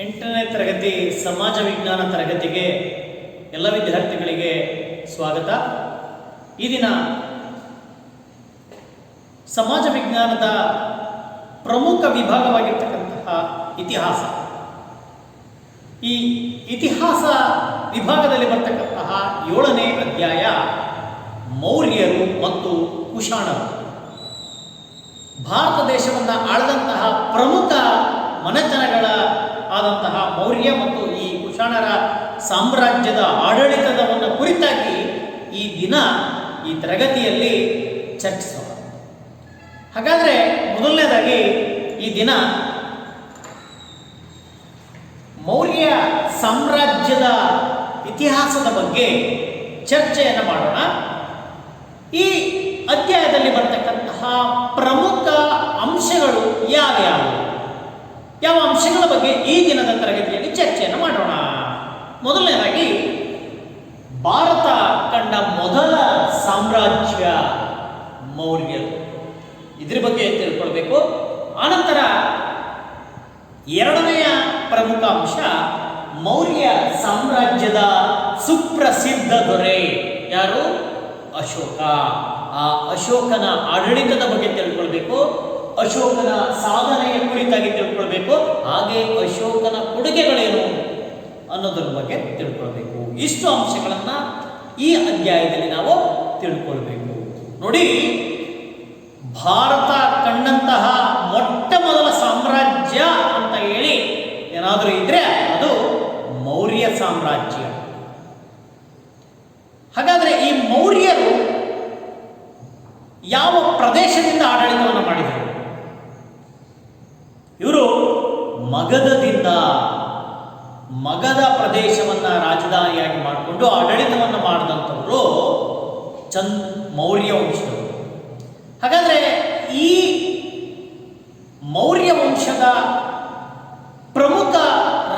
8ನೇ ತರಗತಿ ಸಮಾಜ ವಿಜ್ಞಾನ ತರಗತಿಗೆ ಎಲ್ಲ ವಿದ್ಯಾರ್ಥಿಗಳಿಗೆ ಸ್ವಾಗತ. ಈ ದಿನ ಸಮಾಜ ವಿಜ್ಞಾನದ ಪ್ರಮುಖ ವಿಭಾಗವಾಗಿರ್ತಕ್ಕಂತಹ ಇತಿಹಾಸ. ಈ ಇತಿಹಾಸ ವಿಭಾಗದಲ್ಲಿ ಬರ್ತಕ್ಕಂತಹ 7ನೇ ಅಧ್ಯಾಯ ಮೌರ್ಯರು ಮತ್ತು ಕುಶಾಣರು. ಭಾರತ ದೇಶವನ್ನು ಆಳದಂತಹ ಪ್ರಮುಖ ಮನೆತನಗಳ ಆದಂತಹ ಮೌರ್ಯ ಮತ್ತು ಈ ಕುಶಾಣರ ಸಾಮ್ರಾಜ್ಯದ ಆಡಳಿತದವನ್ನು ಕುರಿತಾಗಿ ಈ ದಿನ ಈ ತರಗತಿಯಲ್ಲಿ ಚರ್ಚಿಸೋಣ. ಹಾಗಾದರೆ ಮೊದಲನೇದಾಗಿ ಈ ದಿನ ಮೌರ್ಯ ಸಾಮ್ರಾಜ್ಯದ ಇತಿಹಾಸದ ಬಗ್ಗೆ ಚರ್ಚೆಯನ್ನು ಮಾಡೋಣ. ಈ ಅಧ್ಯಾಯದಲ್ಲಿ ಬರ್ತಕ್ಕಂತಹ ಪ್ರಮುಖ ಅಂಶಗಳು ಯಾವ್ಯಾವು, ಯಾವ ಅಂಶಗಳ ಬಗ್ಗೆ ಈ ದಿನದ ತರಗತಿಯಲ್ಲಿ ಚರ್ಚೆಯನ್ನು ಮಾಡೋಣ. ಮೊದಲನೇದಾಗಿ ಭಾರತ ಕಂಡ ಮೊದಲ ಸಾಮ್ರಾಜ್ಯ ಮೌರ್ಯರು, ಇದ್ರ ಬಗ್ಗೆ ತಿಳ್ಕೊಳ್ಬೇಕು. ಆನಂತರ ಎರಡನೆಯ ಪ್ರಮುಖ ಅಂಶ ಮೌರ್ಯ ಸಾಮ್ರಾಜ್ಯದ ಸುಪ್ರಸಿದ್ಧ ದೊರೆ ಯಾರು? ಅಶೋಕ. ಆ ಅಶೋಕನ ಆಡಳಿತದ ಬಗ್ಗೆ ತಿಳ್ಕೊಳ್ಬೇಕು, ಅಶೋಕನ ಸಾಧನೆಯ ಕುರಿತಾಗಿ ತಿಳ್ಕೊಳ್ಬೇಕು, ಹಾಗೆ ಅಶೋಕನ ಕೊಡುಗೆಗಳೇನು ಅನ್ನೋದ್ರ ಬಗ್ಗೆ ತಿಳ್ಕೊಳ್ಬೇಕು. ಇಷ್ಟು ಅಂಶಗಳನ್ನು ಈ ಅಧ್ಯಾಯದಲ್ಲಿ ನಾವು ತಿಳ್ಕೊಳ್ಬೇಕು. ನೋಡಿ, ಭಾರತ ಕಂಡಂತಹ ಮೊಟ್ಟ ಮೊದಲ ಸಾಮ್ರಾಜ್ಯ ಅಂತ ಹೇಳಿ ಏನಾದರೂ ಇದ್ರೆ ಅದು ಮೌರ್ಯ ಸಾಮ್ರಾಜ್ಯ. ಹಾಗಾದ್ರೆ ಈ ಮೌರ್ಯರು ಯಾವ ಪ್ರದೇಶದಿಂದ ಆಡಳಿತವನ್ನು ಮಾಡಿದರು? ಇವರು ಮಗಧ ಪ್ರದೇಶವನ್ನ ರಾಜಧಾನಿಯಾಗಿ ಮಾಡಿಕೊಂಡು ಆಡಳಿತವನ್ನು ಮಾಡಿದಂಥವರು ಮೌರ್ಯ ವಂಶದವರು. ಹಾಗಾದ್ರೆ ಈ ಮೌರ್ಯ ವಂಶದ ಪ್ರಮುಖ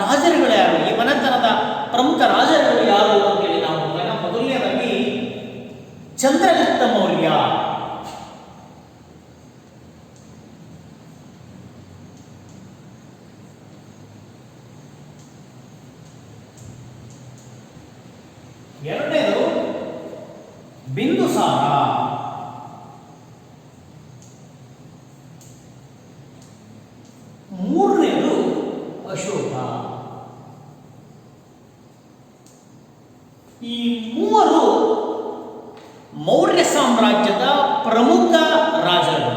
ರಾಜರುಗಳು ಯಾರು? ಈ ಮನೆತನದ ಪ್ರಮುಖ ರಾಜರುಗಳು ಯಾರು ಅಂತೇಳಿ ನಾವು ಮೊದಲನೇದಾಗಿ ಚಂದ್ರಗುಪ್ತ ಮೌರ್ಯ. ಎರಡನೇದು ಬಿಂದುಸಾರ. ಮೂರನೇದು ಅಶೋಕ. ಈ ಮೂವರು ಮೌರ್ಯ ಸಾಮ್ರಾಜ್ಯದ ಪ್ರಮುಖ ರಾಜರು.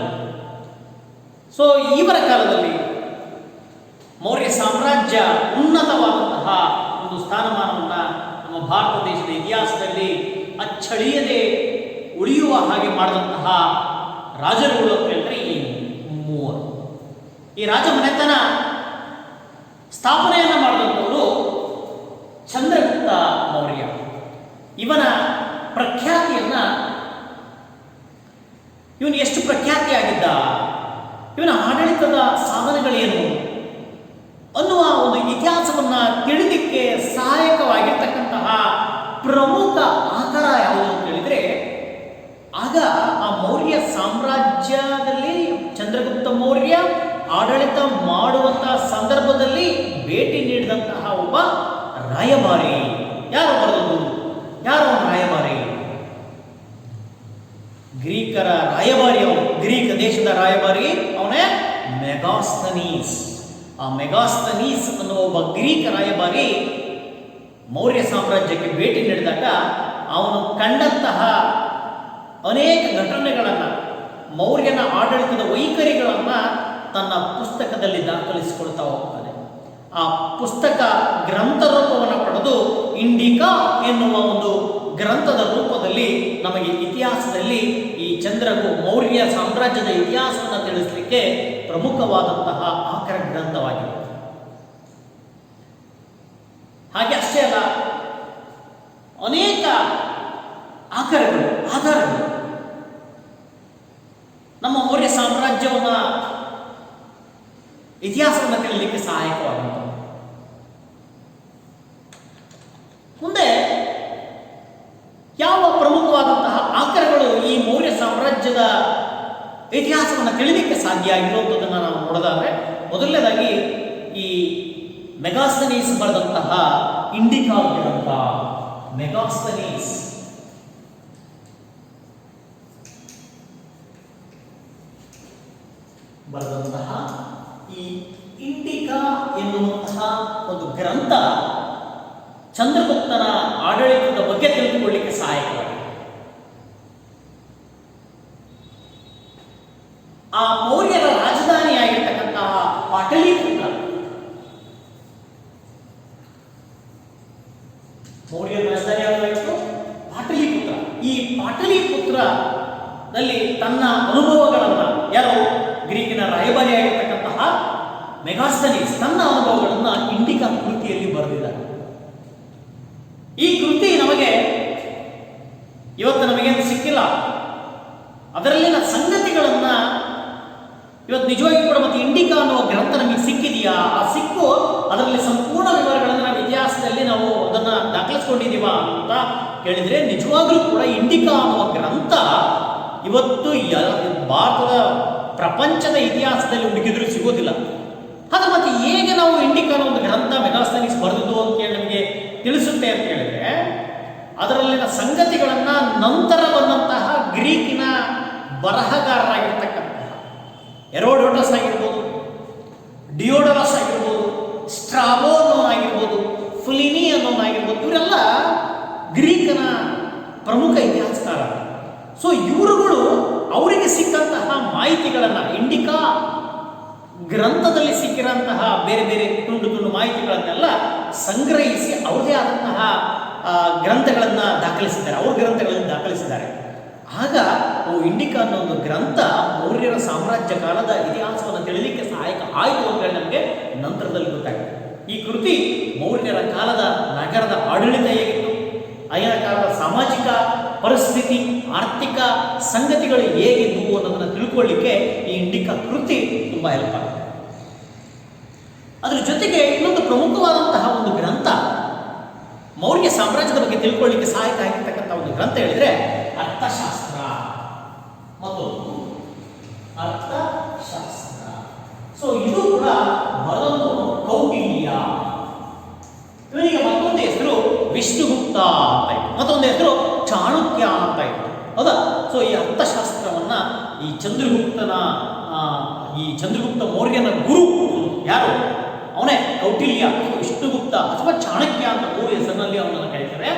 ಸೊ ಇವರ ಕಾಲದಲ್ಲಿ ಮೌರ್ಯ ಸಾಮ್ರಾಜ್ಯ ಉನ್ನತವಾದಂತಹ ಒಂದು ಸ್ಥಾನಮಾನವನ್ನು ನಮ್ಮ ಭಾರತ ದೇಶದ ಇತಿಹಾಸದಲ್ಲಿ ಅಚ್ಚಳಿಯದೆ ಉಳಿಯುವ ಹಾಗೆ ಮಾಡಿದಂತಹ ರಾಜರುಗಳು ಅಂತ ಹೇಳಿದ್ರೆ ಈ ಮೂವರು. ಈ ರಾಜಮನೆತನ ಸ್ಥಾಪನೆಯನ್ನು ಮಾಡಿದಂಥವರು ಚಂದ್ರಗುಪ್ತ ಮೌರ್ಯ. ಇವನ ಪ್ರಖ್ಯಾತಿಯನ್ನ, ಇವನು ಎಷ್ಟು ಪ್ರಖ್ಯಾತಿಯಾಗಿದ್ದ, ಇವನ ಆಡಳಿತದ ಸಾಧನೆಗಳೇನು ಅನ್ನುವ ಒಂದು ಇತಿಹಾಸವನ್ನ ತಿಳಿಲಿಕ್ಕೆ ಸಹಾಯಕವಾಗಿರ್ತಕ್ಕಂತಹ ಪ್ರಮುಖ ಆಧಾರ ಯಾವುದು ಅಂತ ಹೇಳಿದ್ರೆ, ಆಗ ಆ ಮೌರ್ಯ ಸಾಮ್ರಾಜ್ಯದಲ್ಲಿ ಚಂದ್ರಗುಪ್ತ ಮೌರ್ಯ ಆಡಳಿತ ಮಾಡುವಂತಹ ಸಂದರ್ಭದಲ್ಲಿ ಭೇಟಿ ನೀಡಿದಂತಹ ಒಬ್ಬ ರಾಯಭಾರಿ. ಯಾರು ಬರೆದದ್ದು? ಯಾರು ರಾಯಭಾರಿ? ಗ್ರೀಕರ ರಾಯಭಾರಿ ಅವನು, ಗ್ರೀಕ್ ದೇಶದ ರಾಯಭಾರಿ ಅವನೇ ಮೆಗಾಸ್ತನೀಸ್. ಆ ಮೆಗಾಸ್ತನೀಸ್ ಅನ್ನುವ ಒಬ್ಬ ಗ್ರೀಕ್ ರಾಯಭಾರಿ ಮೌರ್ಯ ಸಾಮ್ರಾಜ್ಯಕ್ಕೆ ಭೇಟಿ ನೀಡಿದಾಗ ಅವನು ಕಂಡಂತಹ ಅನೇಕ ಘಟನೆಗಳನ್ನು, ಮೌರ್ಯನ ಆಡಳಿತದ ವೈಖರಿಗಳನ್ನು ತನ್ನ ಪುಸ್ತಕದಲ್ಲಿ ದಾಖಲಿಸಿಕೊಳ್ತಾ ಹೋಗ್ತಾನೆ. ಆ ಪುಸ್ತಕ ಗ್ರಂಥ ರೂಪವನ್ನು ಪಡೆದು ಇಂಡಿಕಾ ಎನ್ನುವ ಒಂದು ಗ್ರಂಥದ ರೂಪದಲ್ಲಿ ನಮಗೆ ಇತಿಹಾಸದಲ್ಲಿ ಈ ಮೌರ್ಯ ಸಾಮ್ರಾಜ್ಯದ ಇತಿಹಾಸವನ್ನು ತಿಳಿಸಲಿಕ್ಕೆ ಪ್ರಮುಖವಾದಂತಹ ಆಕರ ಗ್ರಂಥವಾಗಿದೆ. ಹಾಗೆ ಅಷ್ಟೇ ಅಲ್ಲ, ಅನೇಕ ಆಧಾರಗಳು ನಮ್ಮ ಮೌರ್ಯ ಸಾಮ್ರಾಜ್ಯವನ್ನ ಇತಿಹಾಸವನ್ನು ತಿಳಿಯಲಿಕ್ಕೆ ಸಹಾಯಕವಾಗುತ್ತದೆ. ಮುಂದೆ ಯಾವ ಪ್ರಮುಖವಾದಂತಹ ಆಕರಗಳು ಈ ಮೌರ್ಯ ಸಾಮ್ರಾಜ್ಯದ ಇತಿಹಾಸವನ್ನು ತಿಳಿಲಿಕ್ಕೆ ಸಾಧ್ಯ ಆಗಿರುವಂಥದ್ದನ್ನು ನಾವು ನೋಡೋದಾದ್ರೆ, ಮೊದಲನೇದಾಗಿ ಈ ಮೆಗಾಸ್ತನೀಸ್ ಬರೆದಂತಹ ಇಂಡಿಕಾ ಗ್ರಂಥ. ಮೆಗಾಸ್ತನೀಸ್ ಬರೆದಂತಹ ಈ ಇಂಡಿಕಾ ಎನ್ನುವಂತಹ ಒಂದು ಗ್ರಂಥ ಚಂದ್ರಗುಪ್ತನ ಆಡಳಿತದ ಬಗ್ಗೆ ತಿಳಿದುಕೊಳ್ಳಿಕ್ಕೆ ಸಹಾಯಕವಾಗಿದೆ. ಆ ಮೌರ್ಯರ ರಾಜಧಾನಿಯಾಗಿರ್ತಕ್ಕಂತಹ ಪಾಟಲಿಪುತ್ರ, ಮೌರ್ಯರ ರಾಜಧಾನಿ ಯಾವಾಗಿತ್ತು? ಪಾಟಲಿಪುತ್ರ. ಈ ಪಾಟಲಿಪುತ್ರದಲ್ಲಿ ತನ್ನ ಅನುಭವಗಳನ್ನ, ಯಾರು ಗ್ರೀಕಿನ ರಾಯಭಾರಿಯಾಗಿರ್ತಕ್ಕಂತಹ ಮೆಗಾಸ್ತನೀಸ್ ತನ್ನ ಅನುಭವಗಳನ್ನು ಇಂಡಿಕಾ ಕೃತಿಯಲ್ಲಿ ಬರೆದಿದ್ದಾರೆ. ಈ ಕೃತಿ ನಮಗೆ ಇವತ್ತು ನಮಗೇನು ಸಿಕ್ಕಿಲ್ಲ, ಅದರಲ್ಲಿನ ಸಂಗತಿಗಳನ್ನ ಇವತ್ತು ನಿಜವಾಗಿ ಕೂಡ ಮತ್ತೆ ಇಂಡಿಕಾ ಅನ್ನುವ ಗ್ರಂಥ ನಮಗೆ ಸಿಕ್ಕಿದೆಯಾ? ಆ ಸಿಕ್ಕು ಅದರಲ್ಲಿ ಸಂಪೂರ್ಣ ವಿವರಗಳನ್ನು ನಾವು ಇತಿಹಾಸದಲ್ಲಿ ನಾವು ಅದನ್ನು ದಾಖಲಿಸ್ಕೊಂಡಿದ್ದೀವ ಅಂತ ಕೇಳಿದರೆ ನಿಜವಾಗ್ಲೂ ಕೂಡ ಇಂಡಿಕಾ ಅನ್ನುವ ಗ್ರಂಥ ಇವತ್ತು ಭಾರತದ ಪ್ರಪಂಚದ ಇತಿಹಾಸದಲ್ಲಿ ಹುಡುಕಿದ್ರೂ ಸಿಗೋದಿಲ್ಲ. ಹಾಗೆ ಮತ್ತೆ ಹೇಗೆ ನಾವು ಇಂಡಿಕಾ ಅನ್ನೋ ಒಂದು ಗ್ರಂಥ ಮೆಗಾಸ್ತನೀಸ್ ಬರೆದು ಅಂತೇಳಿ ನಮಗೆ ತಿಳಿಸುತ್ತೆ ಅಂತ ಹೇಳಿದ್ರೆ, ಅದರಲ್ಲಿನ ಸಂಗತಿಗಳನ್ನು ನಂತರ ಬಂದಂತಹ ಗ್ರೀಕಿನ ಬರಹಗಾರರಾಗಿರ್ತಕ್ಕಂತಹ ಹೆರೋಡೋಟಸ್ ಆಗಿರ್ಬೋದು, ಡಿಯೋಡರಸ್ ಆಗಿರ್ಬೋದು, ಸ್ಟ್ರಾಬೋ ಅನ್ನೋನಾಗಿರ್ಬೋದು, ಫುಲಿನಿ ಅನ್ನೋನಾಗಿರ್ಬೋದು, ಇವರೆಲ್ಲ ಗ್ರೀಕನ ಪ್ರಮುಖ ಇತಿಹಾಸಕಾರ. ಸೊ ಇವರುಗಳು ಅವರಿಗೆ ಸಿಕ್ಕಂತಹ ಮಾಹಿತಿಗಳನ್ನು, ಇಂಡಿಕಾ ಗ್ರಂಥದಲ್ಲಿ ಸಿಕ್ಕಿರಂತಹ ಬೇರೆ ಬೇರೆ ತುಂಡು ತುಂಡು ಮಾಹಿತಿಗಳನ್ನೆಲ್ಲ ಸಂಗ್ರಹಿಸಿ ಅವರದೇ ಆದಂತಹ ಗ್ರಂಥಗಳನ್ನು ದಾಖಲಿಸಿದ್ದಾರೆ, ಅವ್ರ ಗ್ರಂಥಗಳನ್ನು ದಾಖಲಿಸಿದ್ದಾರೆ. ಆಗ ಇಂಡಿಕಾ ಅನ್ನೋ ಒಂದು ಗ್ರಂಥ ಮೌರ್ಯರ ಸಾಮ್ರಾಜ್ಯ ಕಾಲದ ಇತಿಹಾಸವನ್ನು ತಿಳಿಲಿಕ್ಕೆ ಸಹಾಯಕ ಆಯಿತು ಅಂತ ಹೇಳಿ ನಮಗೆ ನಂತರದಲ್ಲಿ ಗೊತ್ತಾಗಿದೆ. ಈ ಕೃತಿ ಮೌರ್ಯರ ಕಾಲದ ನಗರದ ಆಡಳಿತ ಹೇಗಿತ್ತು, ಆಗಿನ ಕಾಲದ ಸಾಮಾಜಿಕ ಪರಿಸ್ಥಿತಿ, ಆರ್ಥಿಕ ಸಂಗತಿಗಳು ಹೇಗಿದ್ದವು ಅನ್ನೋದನ್ನು ತಿಳ್ಕೊಳ್ಳಿಕ್ಕೆ ಈ ಇಂಡಿಕಾ ಕೃತಿ ತುಂಬ ಹೆಲ್ಪ್ ಆಗುತ್ತೆ. ಅದರ ಜೊತೆಗೆ ಇನ್ನೊಂದು ಪ್ರಮುಖವಾದಂತಹ ಒಂದು ಗ್ರಂಥ, ಮೌರ್ಯ ಸಾಮ್ರಾಜ್ಯದ ಬಗ್ಗೆ ತಿಳ್ಕೊಳ್ಳಿಕ್ಕೆ ಸಹಾಯಕ ಆಗಿರ್ತಕ್ಕಂಥ ಒಂದು ಗ್ರಂಥ ಹೇಳಿದ್ರೆ ಅರ್ಥಶಾಸ್ತ್ರ. ಮತ್ತು ಅರ್ಥಶಾಸ್ತ್ರ, ಸೊ ಇದು ಕೂಡ ಬರೆದವರು ಕೌಟಿಲ್ಯ. ಇವನಿಗೆ ಮತ್ತೊಂದು ಹೆಸರು ವಿಷ್ಣುಗುಪ್ತ ಅಂತ ಇತ್ತು, ಮತ್ತೊಂದು ಹೆಸರು ಚಾಣಕ್ಯ ಅಂತ ಇತ್ತು, ಹೌದಾ? ಸೊ ಈ ಅರ್ಥಶಾಸ್ತ್ರವನ್ನ ಈ ಚಂದ್ರಗುಪ್ತ ಮೌರ್ಯನ ಗುರು ಯಾರು, ಅವನೇ ಕೌಟಿಲ್ಯ, ವಿಷ್ಣುಗುಪ್ತ ಅಥವಾ ಚಾಣಕ್ಯ ಅಂತ ಮೂರು ಹೆಸರಿನಲ್ಲಿ ಅವನನ್ನು ಕರೀತಾರೆ.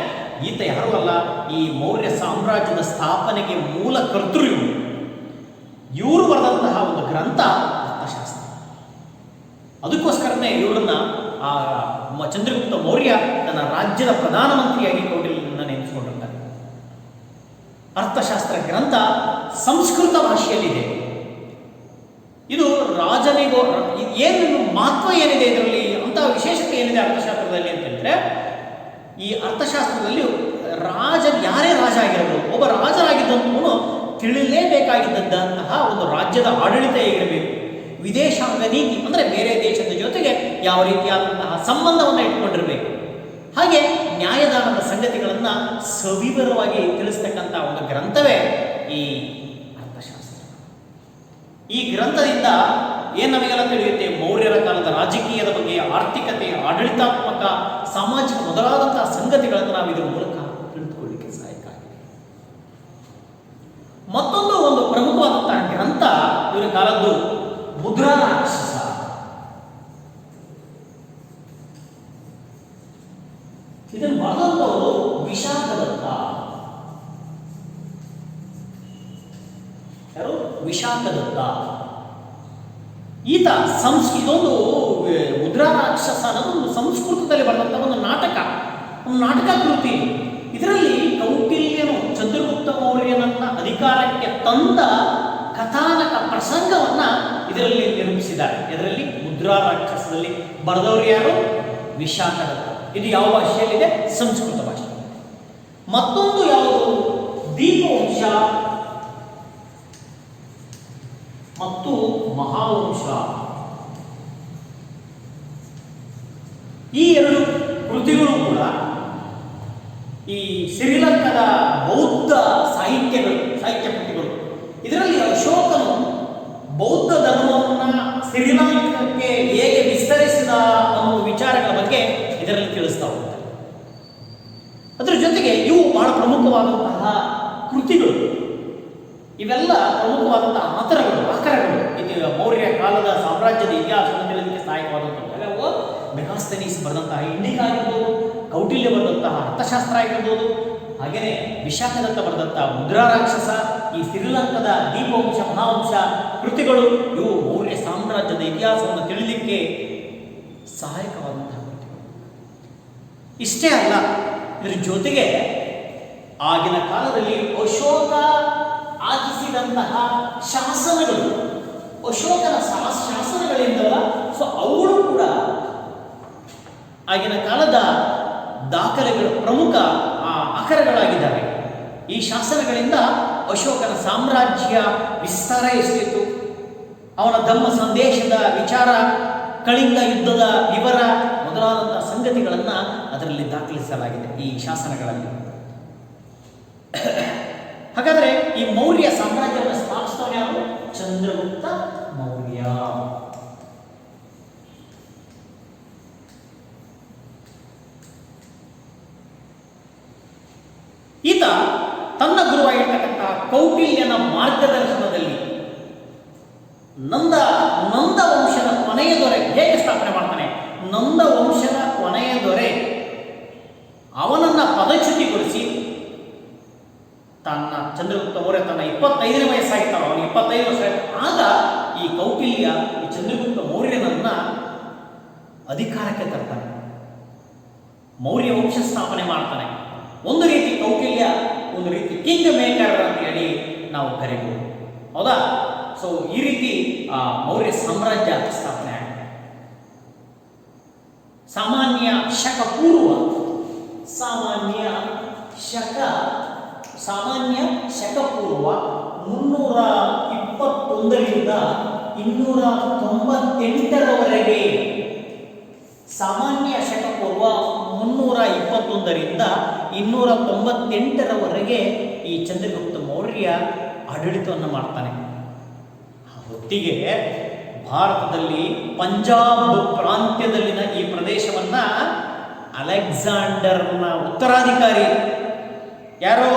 ಈತ ಯಾರು ಅಲ್ಲ, ಈ ಮೌರ್ಯ ಸಾಮ್ರಾಜ್ಯದ ಸ್ಥಾಪನೆಗೆ ಮೂಲ ಕರ್ತೃ ಇವರು ಬರೆದಂತಹ ಒಂದು ಗ್ರಂಥ ಅರ್ಥಶಾಸ್ತ್ರ. ಅದಕ್ಕೋಸ್ಕರನೇ ಇವರನ್ನ ಚಂದ್ರಗುಪ್ತ ಮೌರ್ಯ ತನ್ನ ರಾಜ್ಯದ ಪ್ರಧಾನಮಂತ್ರಿಯಾಗಿ ಕೌಟಿಲ್ಯನನ್ನ ನೇಮಿಸಿಕೊಂಡಿರ್ತಾರೆ. ಅರ್ಥಶಾಸ್ತ್ರ ಗ್ರಂಥ ಸಂಸ್ಕೃತ ಭಾಷೆಯಲ್ಲಿದೆ. ಇದು ರಾಜನಿಗೋ ಏನು ಮಹತ್ವ ಏನಿದೆ ಇದರಲ್ಲಿ ಅಂತ ವಿಶೇಷತೆ ಏನಿದೆ ಅರ್ಥಶಾಸ್ತ್ರದಲ್ಲಿ ಅಂತ ಹೇಳಿದ್ರೆ, ಈ ಅರ್ಥಶಾಸ್ತ್ರದಲ್ಲಿ ಯಾರೇ ರಾಜ ಆಗಿರಬಹುದು, ಒಬ್ಬ ರಾಜರಾಗಿದ್ದಂತೂ ತಿಳಿಯಲೇಬೇಕಾಗಿದ್ದಂತಹ ಒಂದು ರಾಜ್ಯದ ಆಡಳಿತ ಹೇಗಿರಬೇಕು, ವಿದೇಶಾಂಗ ನೀತಿ ಅಂದರೆ ಬೇರೆ ದೇಶದ ಜೊತೆಗೆ ಯಾವ ರೀತಿಯಾದಂತಹ ಸಂಬಂಧವನ್ನು ಇಟ್ಕೊಂಡಿರಬೇಕು, ಹಾಗೆ ನ್ಯಾಯದಾನದ ಸಂಗತಿಗಳನ್ನು ಸವಿವರವಾಗಿ ತಿಳಿಸ್ತಕ್ಕಂಥ ಒಂದು ಗ್ರಂಥವೇ ಈ ಅರ್ಥಶಾಸ್ತ್ರ. ಈ ಗ್ರಂಥದಿಂದ ಏನು ನಮಗೆಲ್ಲ ತಿಳಿಯುತ್ತೆ, ಮೌರ್ಯರ ಕಾಲದ ರಾಜಕೀಯದ ಬಗ್ಗೆ, ಆರ್ಥಿಕತೆ, ಆಡಳಿತಾತ್ಮಕ, ಸಾಮಾಜಿಕ ಮೊದಲಾದಂತಹ ಸಂಗತಿಗಳನ್ನು ನಾವು ಇದರ ಮೂಲಕ ತಿಳಿದುಕೊಳ್ಳಿಕ್ಕೆ ಸಹಾಯಕ ಆಗಿದೆ. ಮತ್ತೊಂದು ಒಂದು ಪ್ರಮುಖವಾದಂತಹ ಗ್ರಂಥ ಇವರ ಕಾಲದ್ದು ಮುದ್ರಾರಾಕ್ಷಸ. ಇದನ್ನು ಬರೆದಂತವರು ವಿಶಾಖದತ್ತ. ಯಾರು? ವಿಶಾಖದತ್ತ. ಈತ ಇದೊಂದು ಮುದ್ರಾರಾಕ್ಷಸ ಅನ್ನೋದು ಸಂಸ್ಕೃತದಲ್ಲಿ ಬರೆದಂತಹ ಒಂದು ನಾಟಕ ಕೃತಿ. ಇದರಲ್ಲಿ ಕೌಟಿಲ್ಯನು ಚಂದ್ರಗುಪ್ತ ಮೌರ್ಯನನ್ನ ಅಧಿಕಾರಕ್ಕೆ ತಂದ ಕಥಾನಕ ಪ್ರಸಂಗವನ್ನ ಇದರಲ್ಲಿ ನಿರೂಪಿಸಿದ್ದಾರೆ. ಇದರಲ್ಲಿ ಮುದ್ರಾರಾಕ್ಷಸದಲ್ಲಿ ಬರೆದವರು ಯಾರು? ವಿಶಾಖದತ್ತ. ಇದು ಯಾವ ಭಾಷೆಯಲ್ಲಿದೆ? ಸಂಸ್ಕೃತ ಭಾಷೆ. ಮತ್ತೊಂದು ಯಾವುದು? ದೀಪವಂಶ ಮತ್ತು ಮಹಾವಂಶ. ಈ ಎರಡು ಕೃತಿಗಳು ಕೂಡ ಈ ಶ್ರೀಲಂಕಾದ ಬೌದ್ಧ ಸಾಹಿತ್ಯ ಕೃತಿಗಳು. ಇದರಲ್ಲಿ ಅಶೋಕನು ಬೌದ್ಧ ಧರ್ಮವನ್ನು ಶ್ರೀಲಂಕಾಕ್ಕೆ ಹೇಗೆ ವಿಸ್ತರಿಸಿದ ಅನ್ನೋ ವಿಚಾರ ಪ್ರಮುಖವಾದಂತಹ ಕೃತಿಗಳು, ಇವೆಲ್ಲ ಪ್ರಮುಖವಾದಂತಹ ಆಕರಗಳು ಇದು ಮೌರ್ಯ ಕಾಲದ ಸಾಮ್ರಾಜ್ಯದ ಇತಿಹಾಸವನ್ನು ತಿಳಿಯಲಿಕ್ಕೆ ಸಹಾಯಕವಾದಂಥವು. ಯಾವ್ಯಾವ? ಮೆಗಾಸ್ತನೀಸ್ ಬರೆದಂತಹ ಇಂಡಿಕಾ ಆಗಿರ್ಬೋದು, ಕೌಟಿಲ್ಯ ಬರೆದಂತಹ ಅರ್ಥಶಾಸ್ತ್ರ ಆಗಿರ್ಬೋದು, ಹಾಗೆಯೇ ವಿಶಾಖದತ್ತ ಬರೆದಂತಹ ಮುದ್ರಾ ರಾಕ್ಷಸ, ಈ ಶ್ರೀಲಂಕಾದ ದೀಪವಂಶ ಮಹಾವಂಶ ಕೃತಿಗಳು, ಇವು ಮೌರ್ಯ ಸಾಮ್ರಾಜ್ಯದ ಇತಿಹಾಸವನ್ನು ತಿಳಿಯಲಿಕ್ಕೆ ಸಹಾಯಕವಾದಂತಹ ಕೃತಿಗಳು. ಇಷ್ಟೇ ಅಲ್ಲ, ಇದರ ಜೊತೆಗೆ ಆಗಿನ ಕಾಲದಲ್ಲಿ ಅಶೋಕ ಹಾಕಿಸಿದಂತಹ ಶಾಸನಗಳು, ಅಶೋಕನ ಶಾಸನಗಳಿಂದಲ್ಲ, ಸೊ ಅವುಗಳು ಕೂಡ ಆಗಿನ ಕಾಲದ ದಾಖಲೆಗಳು ಪ್ರಮುಖ ಆಕರಗಳಾಗಿದ್ದಾವೆ. ಈ ಶಾಸನಗಳಿಂದ ಅಶೋಕನ ಸಾಮ್ರಾಜ್ಯ ವಿಸ್ತಾರ ಎಷ್ಟಿತ್ತು, ಅವನ ಧಮ್ಮ ಸಂದೇಶದ ವಿಚಾರ, ಕಳಿಂಗ ಯುದ್ಧದ ವಿವರ ಮೊದಲಾದಂತಹ ಸಂಗತಿಗಳನ್ನು ಅದರಲ್ಲಿ ದಾಖಲಿಸಲಾಗಿದೆ ಈ ಶಾಸನಗಳಲ್ಲಿ. ಹಾಗಾದರೆ ಈ ಮೌರ್ಯ ಸಾಮ್ರಾಜ್ಯವನ್ನು ಸ್ಥಾಪಿಸಿದವನು ಯಾರು? ಚಂದ್ರಗುಪ್ತ ಮೌರ್ಯ. ಈತ ತನ್ನ ಗುರುವಾಗಿರ್ತಕ್ಕಂತಹ ಕೌಟಿಲ್ಯನ ಮಾರ್ಗದರ್ಶನದಲ್ಲಿ ನಂದ ವಂಶದ ಕೊನೆಯ ದೊರೆ ಹೇಗೆ ಸ್ಥಾಪನೆ ಮಾಡ್ತಾನೆ? ನಂದ ವಂಶದ ಕೊನೆಯ ದೊರೆ ಅವನನ್ನ ಪದಚ್ಯುತಿಗೊಳಿಸಿ ತನ್ನ ಚಂದ್ರಗುಪ್ತ ಮೌರ್ಯ ತನ್ನ 25ನೇ ವಯಸ್ಸಾಗಿರ್ತಾವ, ಅವನು 25 ವರ್ಷ ಆಗ ಈ ಕೌಟಿಲ್ಯ ಈ ಚಂದ್ರಗುಪ್ತ ಮೌರ್ಯನನ್ನ ಅಧಿಕಾರಕ್ಕೆ ತರ್ತಾನೆ, ಮೌರ್ಯ ವಂಶ ಸ್ಥಾಪನೆ ಮಾಡ್ತಾನೆ. ಒಂದು ರೀತಿ ಕೌಟಿಲ್ಯ ಒಂದು ರೀತಿ ಕಿಂಗ್ ಮೇಕರ್ ಅಂತ ಹೇಳಿ ನಾವು ಕರೀಬಹುದು, ಹೌದಾ? ಸೊ ಈ ರೀತಿ ಮೌರ್ಯ ಸಾಮ್ರಾಜ್ಯ ಸ್ಥಾಪನೆ ಆಗಿದೆ. ಸಾಮಾನ್ಯ ಶಕ 321ರಿಂದ 298ರವರೆಗೆ, ಸಾಮಾನ್ಯ ಶಕ ಪೂರ್ವ 321ರಿಂದ 298ರವರೆಗೆ ಈ ಚಂದ್ರಗುಪ್ತ ಮೌರ್ಯ ಆಡಳಿತವನ್ನು ಮಾಡ್ತಾನೆ. ಆ ಹೊತ್ತಿಗೆ ಭಾರತದಲ್ಲಿ ಪಂಜಾಬ್ ಪ್ರಾಂತ್ಯದಲ್ಲಿನ ಈ ಪ್ರದೇಶವನ್ನ ಅಲೆಕ್ಸಾಂಡರ್ನ ಉತ್ತರಾಧಿಕಾರಿ ಯಾರು?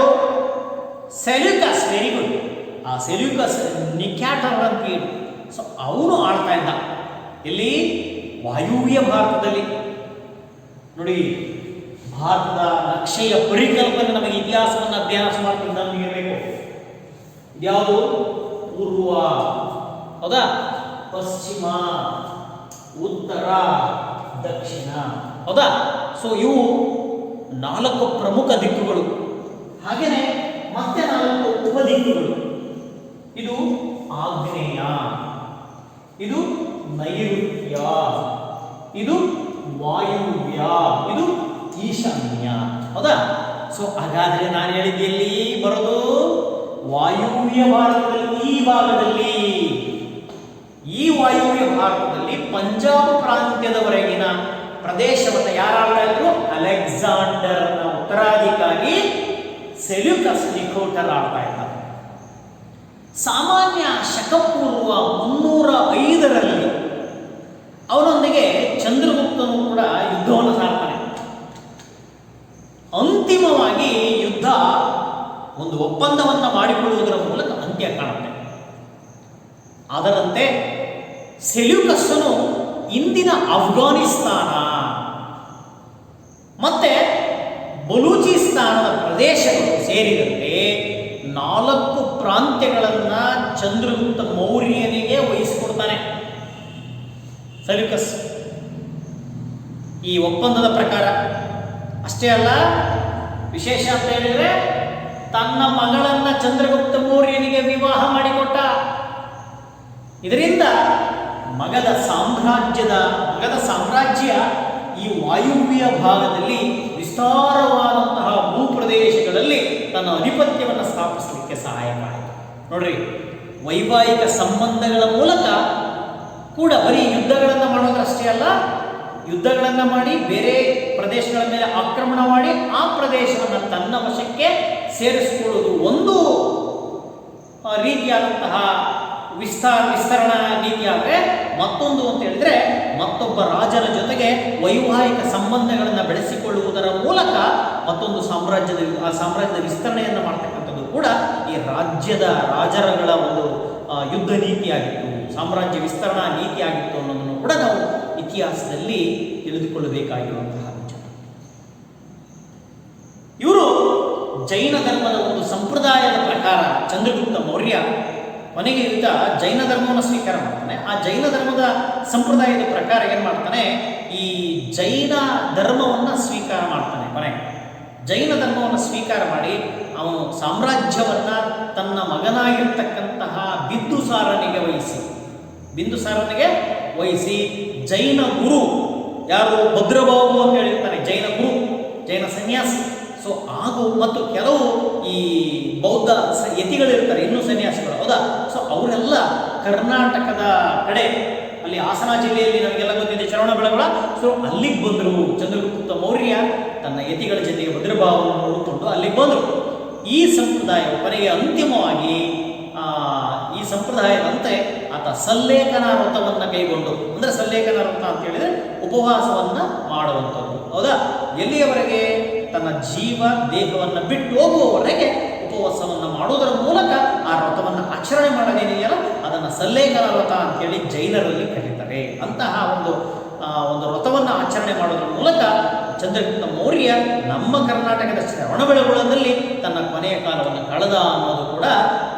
ಸೆಲ್ಯೂಕಸ್. Very good. ಆ ಸೆಲ್ಯೂಕಸ್ ನಿಕ್ಯಾಟರ್ ಅಂತ ಹೇಳಿ, ಸೊ ಅವನು ಆಳ್ತಾ ಇದ್ದ ಎಲ್ಲಿ? ವಾಯುವ್ಯ ಭಾರತದಲ್ಲಿ. ನೋಡಿ, ಭಾರತದ ನಕ್ಷೆಯ ಪರಿಕಲ್ಪನೆ ನಮಗೆ ಇತಿಹಾಸವನ್ನು ಅಭ್ಯಾಸ ಮಾಡ್ತಿದ್ದ ನಮಗೆ ಇರಬೇಕು. ಇದ್ಯಾವುದು? ಪೂರ್ವ, ಹೌದಾ? ಪಶ್ಚಿಮ, ಉತ್ತರ, ದಕ್ಷಿಣ, ಹೌದಾ? ಸೊ ಇವು 4 ಪ್ರಮುಖ ದಿಕ್ಕುಗಳು. ಹಾಗೇನೆ ಮತ್ತೆ 4 ಉಪದಿಕ್ಕುಗಳು. ಇದು ಆಗ್ನೇಯ, ಇದು ನೈಋತ್ಯ, ಇದು ವಾಯುವ್ಯ, ಇದು ಈಶಾನ್ಯ, ಹೌದಾ? ಸೊ ಹಾಗಾದ್ರೆ ನಾನು ಹೇಳಿದ್ದೆಲ್ಲಿ ಬರೋದು? ವಾಯುವ್ಯ ಭಾರತದಲ್ಲಿ, ಈ ಭಾಗದಲ್ಲಿ, ಈ ವಾಯುವ್ಯ ಭಾರತದಲ್ಲಿ ಪಂಜಾಬ್ ಪ್ರಾಂತ್ಯದವರೆಗಿನ ಪ್ರದೇಶವನ್ನು ಯಾರಾಳ್ತಾ ಇದ್ರು? ಅಲೆಕ್ಸಾಂಡರ್ನ ಉತ್ತರಾಧಿಕಾರಿ ಸೆಲ್ಯೂಕಸ್ ನಿಕೋಟರ್ ಆಳ್ತಾ ಇದ್ದಾರೆ. ಸಾಮಾನ್ಯ ಶಕಪೂರ್ವ 305ರಲ್ಲಿ ಅವನೊಂದಿಗೆ ಚಂದ್ರಗುಪ್ತನು ಕೂಡ ಯುದ್ಧವನ್ನು ಸಾರ್ತಾನೆ. ಅಂತಿಮವಾಗಿ ಯುದ್ಧ ಒಂದು ಒಪ್ಪಂದವನ್ನು ಮಾಡಿಕೊಳ್ಳುವುದರ ಮೂಲಕ ಅಂತ್ಯ ಕಾಣುತ್ತೆ. ಅದರಂತೆ ಸೆಲ್ಯೂಕಸ್ಸನು ಇಂದಿನ ಅಫ್ಘಾನಿಸ್ತಾನ ಮತ್ತೆ ಬಲೂಚಿಸ್ತಾನದ ಪ್ರದೇಶಗಳು ಸೇರಿದಂತೆ 4 ಪ್ರಾಂತ್ಯಗಳನ್ನು ಚಂದ್ರಗುಪ್ತ ಮೌರ್ಯನಿಗೆ ವಹಿಸಿಕೊಡ್ತಾನೆ ಸೆಲ್ಯೂಕಸ್ ಈ ಒಪ್ಪಂದದ ಪ್ರಕಾರ. ಅಷ್ಟೇ ಅಲ್ಲ, ವಿಶೇಷ ಅಂತ ಹೇಳಿದ್ರೆ ತನ್ನ ಮಗಳನ್ನ ಚಂದ್ರಗುಪ್ತ ಮೌರ್ಯನಿಗೆ ವಿವಾಹ ಮಾಡಿಕೊಟ್ಟ. ಇದರಿಂದ ಮಗದ ಸಾಮ್ರಾಜ್ಯ ಈ ವಾಯುವ್ಯ ಭಾಗದಲ್ಲಿ ವಿಸ್ತಾರವಾದಂತಹ ಭೂಪ್ರದೇಶಗಳಲ್ಲಿ ತನ್ನ ಅಧಿಪತ್ಯವನ್ನು ಸ್ಥಾಪಿಸಲಿಕ್ಕೆ ಸಹಾಯಕ ಆಯಿತು. ನೋಡ್ರಿ, ವೈವಾಹಿಕ ಸಂಬಂಧಗಳ ಮೂಲಕ ಕೂಡ ಬರೀ ಯುದ್ಧಗಳನ್ನು ಮಾಡೋದಷ್ಟೇ ಅಲ್ಲ, ಯುದ್ಧಗಳನ್ನು ಮಾಡಿ ಬೇರೆ ಪ್ರದೇಶಗಳ ಮೇಲೆ ಆಕ್ರಮಣ ಮಾಡಿ ಆ ಪ್ರದೇಶವನ್ನು ತನ್ನ ವಶಕ್ಕೆ ಸೇರಿಸಿಕೊಳ್ಳುವುದು ಒಂದು ರೀತಿಯಾದಂತಹ ವಿಸ್ತರಣಾ ನೀತಿ. ಆದರೆ ಮತ್ತೊಂದು ಅಂತ ಹೇಳಿದ್ರೆ ಮತ್ತೊಬ್ಬ ರಾಜನ ಜೊತೆಗೆ ವೈವಾಹಿಕ ಸಂಬಂಧಗಳನ್ನು ಬೆಳೆಸಿಕೊಳ್ಳುವುದರ ಮೂಲಕ ಮತ್ತೊಂದು ಸಾಮ್ರಾಜ್ಯದ ವಿಸ್ತರಣೆಯನ್ನು ಮಾಡ್ತಕ್ಕಂಥದ್ದು ಕೂಡ ಈ ರಾಜ್ಯದ ರಾಜರುಗಳ ಒಂದು ಯುದ್ಧ ನೀತಿಯಾಗಿತ್ತು, ಸಾಮ್ರಾಜ್ಯ ವಿಸ್ತರಣಾ ನೀತಿಯಾಗಿತ್ತು ಅನ್ನೋದನ್ನು ಕೂಡ ನಾವು ಇತಿಹಾಸದಲ್ಲಿ ತಿಳಿದುಕೊಳ್ಳಬೇಕಾಗಿರುವಂತಹ ವಿಚಾರ. ಇವರು ಜೈನ ಧರ್ಮದ ಒಂದು ಸಂಪ್ರದಾಯದ ಪ್ರಕಾರ ಚಂದ್ರಗುಪ್ತ ಮೌರ್ಯ ಕೊನೆಗೆ ಈತ ಜೈನ ಧರ್ಮವನ್ನು ಸ್ವೀಕಾರ ಮಾಡ್ತಾನೆ. ಆ ಜೈನ ಧರ್ಮದ ಸಂಪ್ರದಾಯದ ಪ್ರಕಾರ ಏನು ಮಾಡ್ತಾನೆ, ಈ ಜೈನ ಧರ್ಮವನ್ನು ಸ್ವೀಕಾರ ಮಾಡ್ತಾನೆ. ಕೊನೆಗೆ ಜೈನ ಧರ್ಮವನ್ನು ಸ್ವೀಕಾರ ಮಾಡಿ ಅವನು ಸಾಮ್ರಾಜ್ಯವನ್ನು ತನ್ನ ಮಗನಾಗಿರ್ತಕ್ಕಂತಹ ಬಿಂದುಸಾರನಿಗೆ ವಹಿಸಿ ಜೈನ ಗುರು ಯಾರು ಭದ್ರಬಾಹು ಅಂತ ಹೇಳಿರ್ತಾನೆ, ಜೈನ ಗುರು, ಜೈನ ಸನ್ಯಾಸಿ. ಸೊ ಹಾಗೂ ಮತ್ತು ಕೆಲವು ಈ ಬೌದ್ಧ ಯತಿಗಳಿರ್ತಾರೆ, ಇನ್ನೂ ಸನ್ಯಾಸಿಗಳು, ಹೌದಾ. ಸೊ ಅವರೆಲ್ಲ ಕರ್ನಾಟಕದ ಕಡೆ, ಅಲ್ಲಿ ಹಾಸನ ಜಿಲ್ಲೆಯಲ್ಲಿ ನಮಗೆಲ್ಲ ಗೊತ್ತಿದೆ ಶ್ರವಣಬೆಳಗೊಳ. ಸೊ ಅಲ್ಲಿಗೆ ಬಂದರು. ಚಂದ್ರಗುಪ್ತ ಮೌರ್ಯ ತನ್ನ ಯತಿಗಳ ಜೊತೆಗೆ ಭದ್ರಭಾವವನ್ನು ನೋಡಿಕೊಂಡು ಅಲ್ಲಿಗೆ ಬಂದರು. ಈ ಸಂಪ್ರದಾಯವು ಕೊನೆಗೆ ಅಂತಿಮವಾಗಿ ಈ ಸಂಪ್ರದಾಯದಂತೆ ಆತ ಸಲ್ಲೇಖನ ವ್ರತವನ್ನು ಕೈಗೊಂಡು, ಅಂದರೆ ಸಲ್ಲೇಖನ ವ್ರತ ಅಂತ ಹೇಳಿದರೆ ಉಪವಾಸವನ್ನು ಮಾಡುವಂಥದ್ದು, ಹೌದಾ. ಎಲ್ಲಿಯವರೆಗೆ? ತನ್ನ ಜೀವ ದೇಹವನ್ನು ಬಿಟ್ಟು ಹೋಗುವವರೆಗೆ ಉಪವಾಸವನ್ನು ಮಾಡುವುದರ ಮೂಲಕ ಆ ವ್ರತವನ್ನು ಆಚರಣೆ ಮಾಡೋದೇನಿದೆಯಲ್ಲ ಅದನ್ನು ಸಲ್ಲೇಖನ ವ್ರತ ಅಂತೇಳಿ ಜೈನರಲ್ಲಿ ಕರೀತಾರೆ. ಅಂತಹ ಒಂದು ವ್ರತವನ್ನು ಆಚರಣೆ ಮಾಡೋದ್ರ ಮೂಲಕ ಚಂದ್ರಗುಪ್ತ ಮೌರ್ಯ ನಮ್ಮ ಕರ್ನಾಟಕದ ಶ್ರವಣಬೆಳಗೊಳದಲ್ಲಿ ತನ್ನ ಕೊನೆಯ ಕಾಲವನ್ನು ಕಳೆದ ಅನ್ನೋದು ಕೂಡ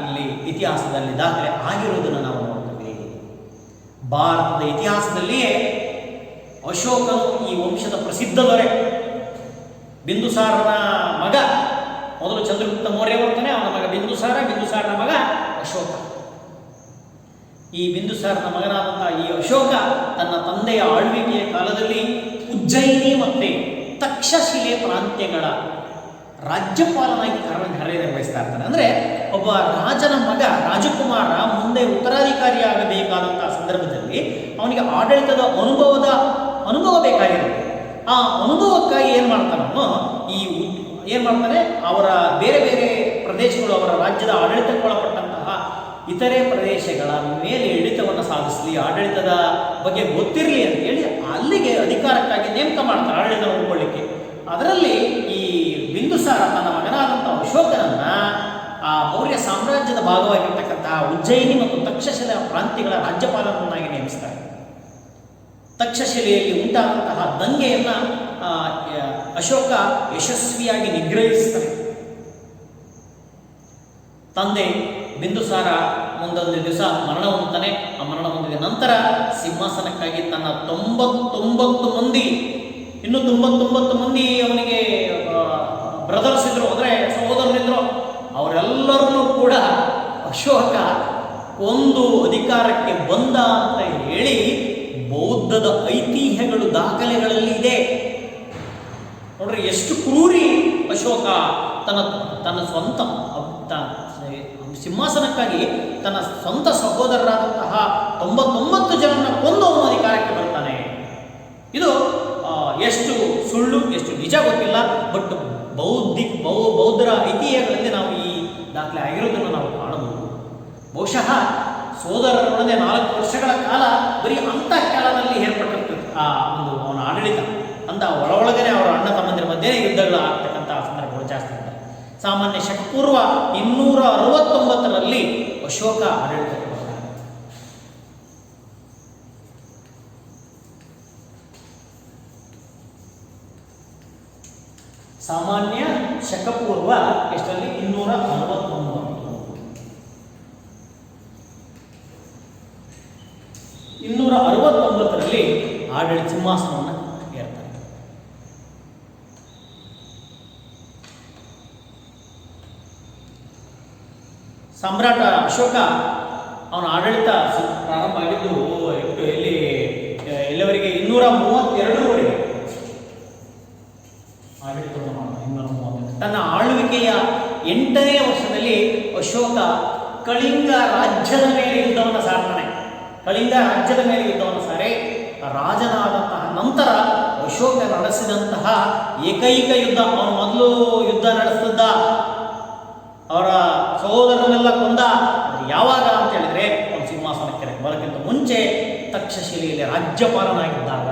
ಇಲ್ಲಿ ಇತಿಹಾಸದಲ್ಲಿ ದಾಖಲೆ ಆಗಿರುವುದನ್ನು ನಾವು ನೋಡ್ತೀವಿ. ಭಾರತದ ಇತಿಹಾಸದಲ್ಲಿಯೇ ಅಶೋಕನು ಈ ವಂಶದ ಪ್ರಸಿದ್ಧ ದೊರೆ. ಬಿಂದುಸಾರನ ಮಗ ಮೊದಲು ಚಂದ್ರಗುಪ್ತ ಮೌರ್ಯ ಬರ್ತಾನೆ, ಅವನ ಮಗ ಬಿಂದುಸಾರನ ಮಗ ಅಶೋಕ. ಈ ಬಿಂದುಸಾರನ ಮಗನಾದಂತಹ ಈ ಅಶೋಕ ತನ್ನ ತಂದೆಯ ಆಳ್ವಿಕೆಯ ಕಾಲದಲ್ಲಿ ಉಜ್ಜಯಿನಿ ಮತ್ತು ತಕ್ಷಶಿಲೆ ಪ್ರಾಂತ್ಯಗಳ ರಾಜ್ಯಪಾಲನಾಗಿ ಕಾರ್ಯನಿರ್ವಹಿಸ್ತಾ ಇರ್ತಾನೆ. ಅಂದರೆ ಒಬ್ಬ ರಾಜನ ಮಗ ರಾಜಕುಮಾರ ಮುಂದೆ ಉತ್ತರಾಧಿಕಾರಿಯಾಗಬೇಕಾದಂತಹ ಸಂದರ್ಭದಲ್ಲಿ ಅವನಿಗೆ ಆಡಳಿತದ ಅನುಭವ ಬೇಕಾಗಿರುತ್ತೆ. ಆ ಅನುಭವಕ್ಕಾಗಿ ಏನು ಮಾಡ್ತಾನೆ, ಅವರ ಬೇರೆ ಬೇರೆ ಪ್ರದೇಶಗಳು, ಅವರ ರಾಜ್ಯದ ಆಡಳಿತಕ್ಕೊಳಪಟ್ಟಂತಹ ಇತರೆ ಪ್ರದೇಶಗಳ ಮೇಲೆ ಹಿಡಿತವನ್ನು ಸಾಧಿಸಲಿ, ಆಡಳಿತದ ಬಗ್ಗೆ ಗೊತ್ತಿರಲಿ ಅಂತೇಳಿ ಅಲ್ಲಿಗೆ ಅಧಿಕಾರಕ್ಕಾಗಿ ನೇಮಕ ಮಾಡ್ತಾರೆ ಆಡಳಿತ ನೋಡ್ಕೊಳ್ಳಿಕ್ಕೆ. ಅದರಲ್ಲಿ ಈ ಬಿಂದುಸಾರ ತನ್ನ ಮಗನಾದಂಥ ಅಶೋಕನನ್ನ ಆ ಮೌರ್ಯ ಸಾಮ್ರಾಜ್ಯದ ಭಾಗವಾಗಿರ್ತಕ್ಕಂತಹ ಉಜ್ಜಯಿನಿ ಮತ್ತು ತಕ್ಷಶಿಲೆ ಪ್ರಾಂತ್ಯಗಳ ರಾಜ್ಯಪಾಲನನ್ನಾಗಿ ನೇಮಿಸ್ತಾರೆ. ತಕ್ಷಶಿಲೆಯಲ್ಲಿ ಉಂಟಾದಂತಹ ದಂಗೆಯನ್ನು ಅಶೋಕ ಯಶಸ್ವಿಯಾಗಿ ನಿಗ್ರಹಿಸ್ತಾನೆ. ತಂದೆ ಬಿಂದುಸಾರ ಮುಂದೊಂದು ದಿವಸ ಮರಣ ಹೊಂದುತ್ತಾನೆ. ಆ ಮರಣ ಹೊಂದಿದ ನಂತರ ಸಿಂಹಾಸನಕ್ಕಾಗಿ ತನ್ನ 99 ಮಂದಿ, ಇನ್ನು 99 ಮಂದಿ ಅವನಿಗೆ ಬ್ರದರ್ಸ್ ಇದ್ರು, ಅಂದರೆ ಸಹೋದರರಿದ್ರು, ಅವರೆಲ್ಲರನ್ನೂ ಕೂಡ ಅಶೋಕ ಒಂದು ಅಧಿಕಾರಕ್ಕೆ ಬಂದ ಅಂತ ಹೇಳಿ ಬೌದ್ಧದ ಐತಿಹ್ಯಗಳು ದಾಖಲೆಗಳಲ್ಲಿ ಇದೆ. ನೋಡ್ರಿ ಎಷ್ಟು ಕ್ರೂರಿ ಅಶೋಕ. ತನ್ನ ಸ್ವಂತ ಸಿಂಹಾಸನಕ್ಕಾಗಿ ತನ್ನ ಸ್ವಂತ ಸಹೋದರರಾದಂತಹ 99 ಜನರನ್ನ ಕೊಂದು ಅವನು ಅಧಿಕಾರಕ್ಕೆ ಬರ್ತಾನೆ. ಇದು ಎಷ್ಟು ಸುಳ್ಳು ಎಷ್ಟು ನಿಜ ಗೊತ್ತಿಲ್ಲ, ಬಟ್ ಬೌದ್ಧರ ಐತಿಹ್ಯಗಳಲ್ಲಿ ನಾವು ಈ ದಾಖಲೆ ಆಗಿರೋದನ್ನು ನಾವು ಕಾಣಬಹುದು. ಬಹುಶಃ ಸೋದರರೊಡನೆ 4 ವರ್ಷಗಳ ಕಾಲ ಬರೀ ಅಂತಃಕಾಲದಲ್ಲಿ ಏರ್ಪಟ್ಟಿರ್ತದೆ ಆ ಒಂದು ಅವನ ಆಡಳಿತ. ಅಂತ ಒಳಗನೆ ಅವರ ಅಣ್ಣ ತಮ್ಮಂದಿರ ಮಧ್ಯೆ ಯುದ್ಧಗಳು ಆಗ್ತಕ್ಕಂಥ ಸಂದರ್ಭಗಳು ಜಾಸ್ತಿ ಇರ್ತವೆ. ಸಾಮಾನ್ಯ ಶಕಪೂರ್ವ 269ರಲ್ಲಿ ಅಶೋಕ ಆಡಳಿತಕ್ಕೆ ಬರ್ತಾನೆ. ಸಾಮಾನ್ಯ ಶಕಪೂರ್ವ ಎಷ್ಟರಲ್ಲಿ 269ರಲ್ಲಿ ಆಡಳಿತ ಸಿಂಹಾಸನವನ್ನು ಏರ್ತಾರೆ. ಸಮ್ರಾಟ ಅಶೋಕ ಅವನ ಆಡಳಿತ ಪ್ರಾರಂಭ ಆಗಿದ್ದು ಎಲ್ಲಿವರೆಗೆ 232ರವರೆಗೆ ಆಡಳಿತವನ್ನು ಮಾಡಿದ. 230 ತನ್ನ ಆಳ್ವಿಕೆಯ 8ನೇ ವರ್ಷದಲ್ಲಿ ಅಶೋಕ ಕಳಿಂಗ ರಾಜ್ಯದ ಮೇಲೆ ಯುದ್ಧವನ್ನು ಸಾರ್ತಾನೆ. ಕಳಿಂಗ ರಾಜ್ಯದ ಮೇಲೆ ಯುದ್ಧವನ್ನು ಸಾರಿ ರಾಜನಾದಂತಹ ನಂತರ ಅಶೋಕ ನಡೆಸಿದಂತಹ ಏಕೈಕ ಯುದ್ಧ. ಅವನು ಮೊದಲು ಯುದ್ಧ ನಡೆಸಿದ್ದ, ಅವರ ಸಹೋದರನೆಲ್ಲ ಕೊಂದ. ಯಾವಾಗ ಅಂತ ಹೇಳಿದ್ರೆ ಅವನು ಸಿಂಹಾಸನಕ್ಕೆ ಬರೋಕ್ಕಿಂತ ಮುಂಚೆ ತಕ್ಷಶಿಲೆಯಲ್ಲಿ ರಾಜ್ಯಪಾಲನಾಗಿದ್ದಾಗ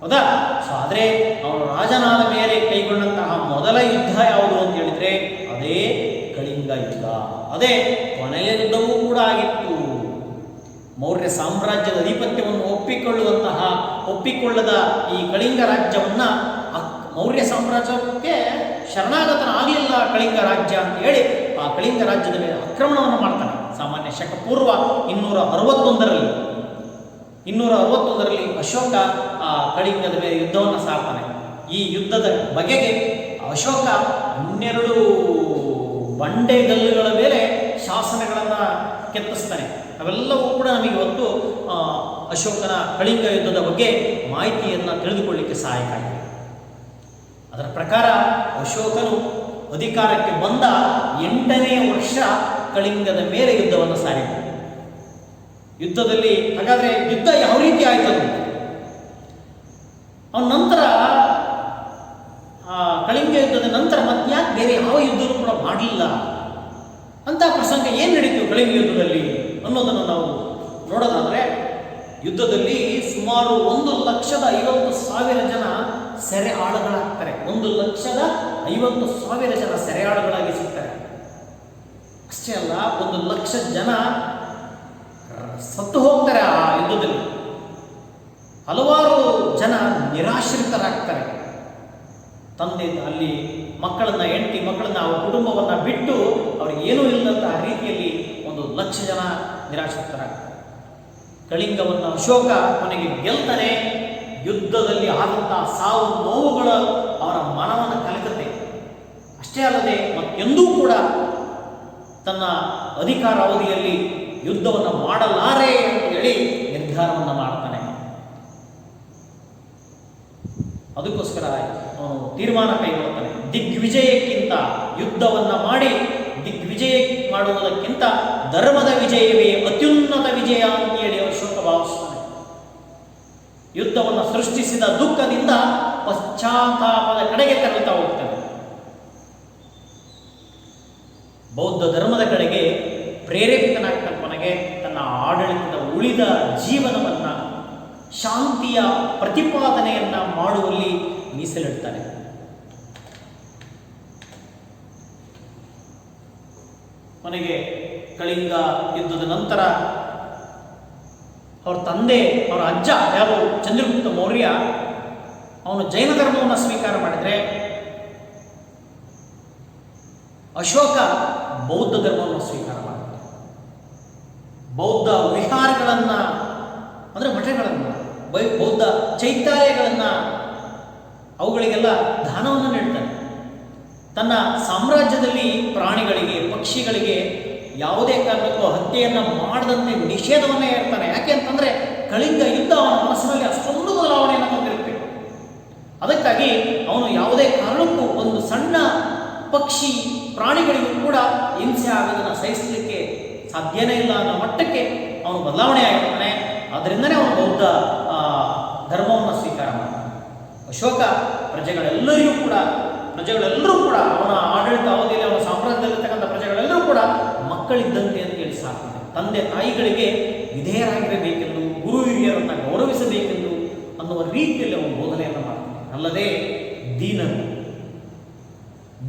ಹೌದಾ? ಸೊ ಆದರೆ ಅವನು ರಾಜನಾದ ಮೇಲೆ ಕೈಗೊಂಡಂತಹ ಮೊದಲ ಯುದ್ಧ ಯಾವುದು ಅಂತ ಹೇಳಿದ್ರೆ ಅದೇ ಕಳಿಂಗ ಯುದ್ಧ. ಅದೇ ಕೊನೆಯ ಯುದ್ಧವೂ ಕೂಡ ಆಗಿತ್ತು. ಮೌರ್ಯ ಸಾಮ್ರಾಜ್ಯದ ಅಧಿಪತ್ಯವನ್ನು ಒಪ್ಪಿಕೊಳ್ಳದ ಈ ಕಳಿಂಗ ರಾಜ್ಯವನ್ನ ಮೌರ್ಯ ಸಾಮ್ರಾಜ್ಯಕ್ಕೆ ಶರಣಾಗತನಾಗಲಿಲ್ಲ ಕಳಿಂಗ ರಾಜ್ಯ ಅಂತ ಹೇಳಿ ಆ ಕಳಿಂಗ ರಾಜ್ಯದ ಮೇಲೆ ಆಕ್ರಮಣವನ್ನು ಮಾಡ್ತಾನೆ. ಸಾಮಾನ್ಯ ಶಕ ಪೂರ್ವ 261ರಲ್ಲಿ ಅಶೋಕ ಆ ಕಳಿಂಗದ ಮೇಲೆ ಯುದ್ಧವನ್ನು ಸಾರ್ತಾನೆ. ಈ ಯುದ್ಧದ ಬಗೆಗೆ ಅಶೋಕ 12 ಬಂಡೆಗಲ್ಲುಗಳ ಮೇಲೆ ಶಾಸನಗಳನ್ನು ಕೆತ್ತಿಸ್ತಾನೆ. ಅವೆಲ್ಲವೂ ಕೂಡ ನಮಗೆ ಇವತ್ತು ಅಶೋಕನ ಕಳಿಂಗ ಯುದ್ಧದ ಬಗ್ಗೆ ಮಾಹಿತಿಯನ್ನು ತಿಳಿದುಕೊಳ್ಳಿಕ್ಕೆ ಸಹಾಯಕ ಆಗಿದೆ. ಅದರ ಪ್ರಕಾರ ಅಶೋಕನು ಅಧಿಕಾರಕ್ಕೆ ಬಂದ 8ನೇ ವರ್ಷ ಕಳಿಂಗದ ಮೇಲೆ ಯುದ್ಧವನ್ನು ಸಾರಿದ. ಯುದ್ಧದಲ್ಲಿ ಹಾಗಾದ್ರೆ ಯುದ್ಧ ಯಾವ ರೀತಿ ಆಯಿತು? ಅವನ ನಂತರ ಕಳಿಂಗ ಯುದ್ಧದ ನಂತರ ಮತ್ತ್ಯಾಕೆ ಬೇರೆ ಯಾವ ಯುದ್ಧನೂ ಕೂಡ ಮಾಡಲಿಲ್ಲ ಅಂತ ಪ್ರಸಂಗ ಏನು ನಡೀತು ಕಳಿಂಗ ಯುದ್ಧದಲ್ಲಿ ಅನ್ನೋದನ್ನು ನಾವು ನೋಡೋದಾದ್ರೆ, ಯುದ್ಧದಲ್ಲಿ ಸುಮಾರು 1,50,000 ಜನ ಸೆರೆ ಆಳುಗಳಾಗ್ತಾರೆ. 1,50,000 ಜನ ಸೆರೆಯಾಳುಗಳಾಗಿ ಸಿಗ್ತಾರೆ. ಅಷ್ಟೇ ಅಲ್ಲ, 1,00,000 ಜನ ಸತ್ತು ಹೋಗ್ತಾರೆ ಆ ಯುದ್ಧದಲ್ಲಿ. ಹಲವಾರು ಜನ ನಿರಾಶ್ರಿತರಾಗ್ತಾರೆ. ತಂದೆ ಅಲ್ಲಿ ಹೆಂಡತಿ ಮಕ್ಕಳನ್ನ ಅವ್ರ ಕುಟುಂಬವನ್ನು ಬಿಟ್ಟು ಅವ್ರಿಗೆ ಏನೂ ಇಲ್ಲದಂತಹ ರೀತಿಯಲ್ಲಿ 1,00,000 ಜನ ನಿರಾಶ್ರಿತರಾಗ್ತಾರೆ. ಕಳಿಂಗವನ್ನು ಅಶೋಕ ಕೊನೆಗೆ ಗೆಲ್ತಾನೆ. ಯುದ್ಧದಲ್ಲಿ ಆದಂತಹ ಸಾವು ನೋವುಗಳ ಅವರ ಮನವನ್ನು ಕಲಕುತ್ತೆ. ಅಷ್ಟೇ ಅಲ್ಲದೆ ಮತ್ತೆಂದೂ ಕೂಡ ತನ್ನ ಅಧಿಕಾರ ಅವಧಿಯಲ್ಲಿ ಯುದ್ಧವನ್ನು ಮಾಡಲಾರೆ ಅಂತ ಹೇಳಿ ನಿರ್ಧಾರವನ್ನು ಮಾಡ್ತಾನೆ. ಅದಕ್ಕೋಸ್ಕರ ಅವನು ತೀರ್ಮಾನ ಕೈಗೊಳ್ತಾನೆ. ದಿಗ್ವಿಜಯಕ್ಕಿಂತ ಯುದ್ಧವನ್ನು ಮಾಡಿ ದಿಗ್ವಿಜಯ ಮಾಡುವುದಕ್ಕಿಂತ ಧರ್ಮದ ವಿಜಯವೇ ಅತ್ಯುನ್ನತ ವಿಜಯ ಅಂತ ಹೇಳಿ ಅಶೋಕ ಭಾವಿಸ್ತಾನೆ. ಯುದ್ಧವನ್ನು ಸೃಷ್ಟಿಸಿದ ದುಃಖದಿಂದ ಪಶ್ಚಾತ್ತಾಪದ ಕಡೆಗೆ ತೆರಳುತ್ತಾ ಹೋಗ್ತಾನೆ. ಬೌದ್ಧ ಧರ್ಮದ ಕಡೆಗೆ ಪ್ರೇರೇಪಿತನಾಗ್ತಾನೆ. ಕೊನೆಗೆ ತನ್ನ ಆಡಳಿತದ ಉಳಿದ ಜೀವನವನ್ನು ಶಾಂತಿಯ ಪ್ರತಿಪಾದನೆಯನ್ನ ಮಾಡುವಲ್ಲಿ ಮೀಸಲಿಡ್ತಾನೆ. ಕೊನೆಗೆ ಕಳಿಂಗ ಯುದ್ಧದ ನಂತರ ಅವರ ತಂದೆ, ಅವರ ಅಜ್ಜ ಯಾರು ಚಂದ್ರಗುಪ್ತ ಮೌರ್ಯ, ಅವನು ಜೈನ ಧರ್ಮವನ್ನು ಸ್ವೀಕಾರ ಮಾಡಿದರೆ ಅಶೋಕ ಬೌದ್ಧ ಧರ್ಮವನ್ನು ಸ್ವೀಕಾರ ಮಾಡಿದ. ಬೌದ್ಧ ವಿಹಾರಗಳನ್ನು ಅಂದರೆ ಮಠಗಳನ್ನು, ಬೌದ್ಧ ಚೈತ್ಯಾಲಯಗಳನ್ನು, ಅವುಗಳಿಗೆಲ್ಲ ದಾನವನ್ನು ನೀಡ್ತಾನೆ. ತನ್ನ ಸಾಮ್ರಾಜ್ಯದಲ್ಲಿ ಪ್ರಾಣಿಗಳಿಗೆ, ಪಕ್ಷಿಗಳಿಗೆ ಯಾವುದೇ ಕಾರಣಕ್ಕೂ ಹತ್ಯೆಯನ್ನು ಮಾಡದಂತೆ ನಿಷೇಧವನ್ನೇ ಇರ್ತಾನೆ. ಯಾಕೆ ಅಂತಂದರೆ ಕಳಿಂಗ ಯುದ್ಧ ಅವನ ಮನಸ್ಸಿನಲ್ಲಿ ಅಷ್ಟೊಂದು ಬದಲಾವಣೆಯನ್ನು ತಂದಿರುತ್ತೆ. ಅದಕ್ಕಾಗಿ ಅವನು ಯಾವುದೇ ಕಾರಣಕ್ಕೂ ಒಂದು ಸಣ್ಣ ಪಕ್ಷಿ ಪ್ರಾಣಿಗಳಿಗೂ ಕೂಡ ಹಿಂಸೆ ಆಗೋದನ್ನು ಸಹಿಸಲಿಕ್ಕೆ ಸಾಧ್ಯನೇ ಇಲ್ಲ ಅನ್ನೋ ಮಟ್ಟಕ್ಕೆ ಅವನು ಬದಲಾವಣೆ ಆಗಿರ್ತಾನೆ. ಅದರಿಂದನೇ ಅವನು ಬೌದ್ಧ ಧರ್ಮವನ್ನು ಸ್ವೀಕಾರ ಮಾಡ್ತಾನೆ. ಅಶೋಕ ಪ್ರಜೆಗಳೆಲ್ಲರೂ ಕೂಡ ಅವನ ಆಡಳಿತ ಅವಧಿಯಲ್ಲಿ, ಅವನ ಸಾಮ್ರಾಜ್ಯದಲ್ಲಿರ್ತಕ್ಕಂಥ ಪ್ರಜೆಗಳೆಲ್ಲರೂ ಕೂಡ ಮಕ್ಕಳಿದ್ದಂತೆ ಅಂತ ಹೇಳಿ ಸಾಕ್ತಾನೆ. ತಂದೆ ತಾಯಿಗಳಿಗೆ ವಿಧೇಯರಾಗಿರಬೇಕೆಂದು, ಗುರು ಹಿರಿಯರನ್ನು ಗೌರವಿಸಬೇಕೆಂದು ಅನ್ನುವ ರೀತಿಯಲ್ಲಿ ಅವನು ಬೋಧನೆಯನ್ನು ಮಾಡ್ತಾನೆ. ಅಲ್ಲದೆ ದೀನರು,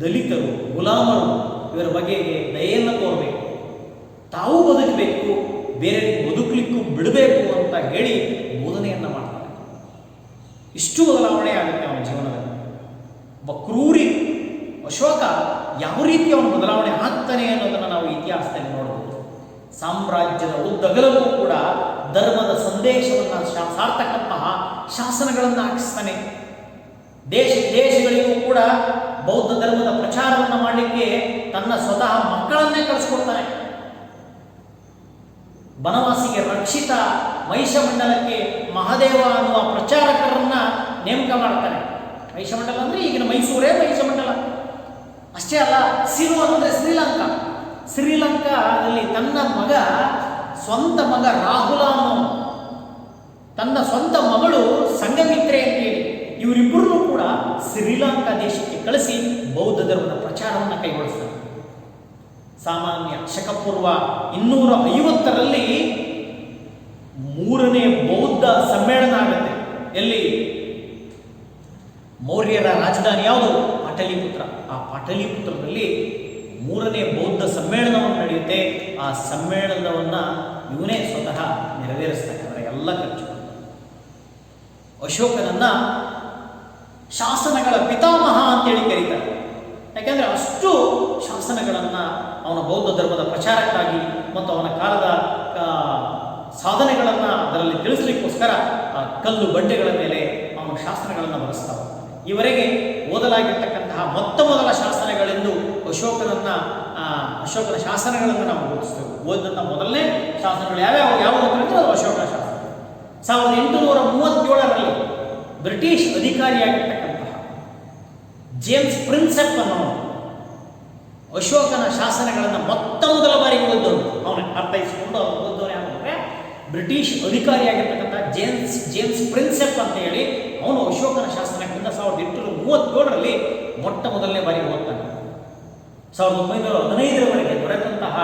ದಲಿತರು, ಗುಲಾಮರು ಇವರ ಬಗೆಗೆ ದಯೆಯನ್ನು ತೋರಬೇಕು, ತಾವು ಬದುಕಬೇಕು, ಬೇರೆಯವರಿಗೆ ಬದುಕಲಿಕ್ಕೂ ಬಿಡಬೇಕು ಅಂತ ಹೇಳಿ ಬೋಧನೆಯನ್ನು ಮಾಡ್ತಾರೆ. ಇಷ್ಟು ಬದಲಾವಣೆ ಆಗುತ್ತೆ ಅವನ ಜೀವನದಲ್ಲಿ. ಒಬ್ಬ ಕ್ರೂರಿ ಅಶೋಕ ಯಾವ ರೀತಿ ಅವನ ಬದಲಾವಣೆ ಆಗ್ತಾನೆ ಅನ್ನೋದನ್ನು ನಾವು ಇತಿಹಾಸದಲ್ಲಿ ನೋಡಬಹುದು. ಸಾಮ್ರಾಜ್ಯದ ಉದ್ದಗಲಕ್ಕೂ ಕೂಡ ಧರ್ಮದ ಸಂದೇಶವನ್ನು ಸಾರ್ತಕ್ಕಂತಹ ಶಾಸನಗಳನ್ನು ಹಾಕಿಸ್ತಾನೆ. ದೇಶಗಳಿಗೂ ಕೂಡ ಬೌದ್ಧ ಧರ್ಮದ ಪ್ರಚಾರವನ್ನು ಮಾಡಲಿಕ್ಕೆ ತನ್ನ ಸ್ವತಃ ಮಕ್ಕಳನ್ನೇ ಕಳಿಸ್ಕೊಡ್ತಾನೆ. ಬನವಾಸಿಗೆ ರಕ್ಷಿತ, ಮಹಿಷಮಂಡಲಕ್ಕೆ ಮಹಾದೇವ ಅನ್ನುವ ಪ್ರಚಾರಕರನ್ನ ನೇಮಕ ಮಾಡ್ತಾನೆ. ಮಹಿಷಮಂಡಲ ಅಂದರೆ ಈಗಿನ ಮೈಸೂರೇ ಮಹಿಷಮಂಡಲ. ಅಷ್ಟೇ ಅಲ್ಲ, ಸಿಲೋನ್ ಅಂದರೆ ಶ್ರೀಲಂಕಾದಲ್ಲಿ ತನ್ನ ಸ್ವಂತ ಮಗ ರಾಹುಲ ಅನ್ನೋ ತನ್ನ ಸ್ವಂತ ಮಗಳು ಸಂಘಮಿತ್ರೆ ಅಂತೇಳಿ ಇವರಿಬ್ಬರನ್ನು ಕೂಡ ಶ್ರೀಲಂಕಾ ದೇಶಕ್ಕೆ ಕಳಿಸಿ ಬೌದ್ಧ ಧರ್ಮದ ಪ್ರಚಾರವನ್ನು ಕೈಗೊಳಿಸ್ತಾರೆ. ಸಾಮಾನ್ಯ ಶಕಪೂರ್ವ 250ರಲ್ಲಿ 3ನೇ ಬೌದ್ಧ ಸಮ್ಮೇಳನ ಆಗುತ್ತೆ. ಎಲ್ಲಿ? ಮೌರ್ಯರ ರಾಜಧಾನಿ ಯಾವುದು? ಪಾಟಲಿಪುತ್ರ. ಆ ಪಾಟಲಿಪುತ್ರದಲ್ಲಿ 3ನೇ ಬೌದ್ಧ ಸಮ್ಮೇಳನವನ್ನು ನಡೆಯುತ್ತೆ. ಆ ಸಮ್ಮೇಳನವನ್ನು ಇವನೇ ಸ್ವತಃ ನೆರವೇರಿಸ್ತಾರೆ. ಎಲ್ಲ ಖರ್ಚು ಅಶೋಕನನ್ನ ಶಾಸನಗಳ ಪಿತಾಮಹ ಅಂತೇಳಿ ಕರೀತಾರೆ. ಯಾಕೆಂದರೆ ಅಷ್ಟು ಶಾಸನಗಳನ್ನು ಅವನ ಬೌದ್ಧ ಧರ್ಮದ ಪ್ರಚಾರಕ್ಕಾಗಿ ಮತ್ತು ಅವನ ಕಾಲದ ಸಾಧನೆಗಳನ್ನು ಅದರಲ್ಲಿ ತಿಳಿಸಲಿಕ್ಕೋಸ್ಕರ ಆ ಕಲ್ಲು ಬಂಡೆಗಳ ಮೇಲೆ ಅವನು ಶಾಸನಗಳನ್ನು ಬರೆಸ್ತಾ ಹೋಗ್ತಾನೆ. ಈವರೆಗೆ ಓದಲಾಗಿರ್ತಕ್ಕಂತಹ ಮೊದಲ ಶಾಸನಗಳೆಂದು ಅಶೋಕನ ಶಾಸನಗಳನ್ನು ನಾವು ಓದಿಸ್ತೇವೆ. ಓದಿದಂಥ ಮೊದಲನೇ ಶಾಸನಗಳು ಯಾವ್ಯಾವ ಅಂತಂದರೆ ಅದು ಅಶೋಕನ ಶಾಸನ. 1837ರಲ್ಲಿ ಬ್ರಿಟಿಷ್ ಅಧಿಕಾರಿಯಾಗಿರ್ತಕ್ಕಂತಹ ಜೇಮ್ಸ್ ಪ್ರಿನ್ಸೆಪ್ ಅನ್ನೋನು ಅಶೋಕನ ಶಾಸನಗಳನ್ನು ಮೊದಲ ಬಾರಿಗೆ ಓದೋನು. ಅವನು ಅರ್ಥೈಸಿಕೊಂಡು ಅವನು ಓದೋನು ಯಾಕಂದರೆ ಬ್ರಿಟಿಷ್ ಅಧಿಕಾರಿಯಾಗಿರ್ತಕ್ಕಂಥ ಜೇಮ್ಸ್ ಪ್ರಿನ್ಸೆಪ್ ಅಂತ ಹೇಳಿ ಅವನು ಅಶೋಕನ ಶಾಸನಗಳಿಂದ 1837ರಲ್ಲಿ ಮೊದಲನೇ ಬಾರಿಗೆ ಓದ್ತಾನೆ. 1915ರವರೆಗೆ ದೊರೆತಂತಹ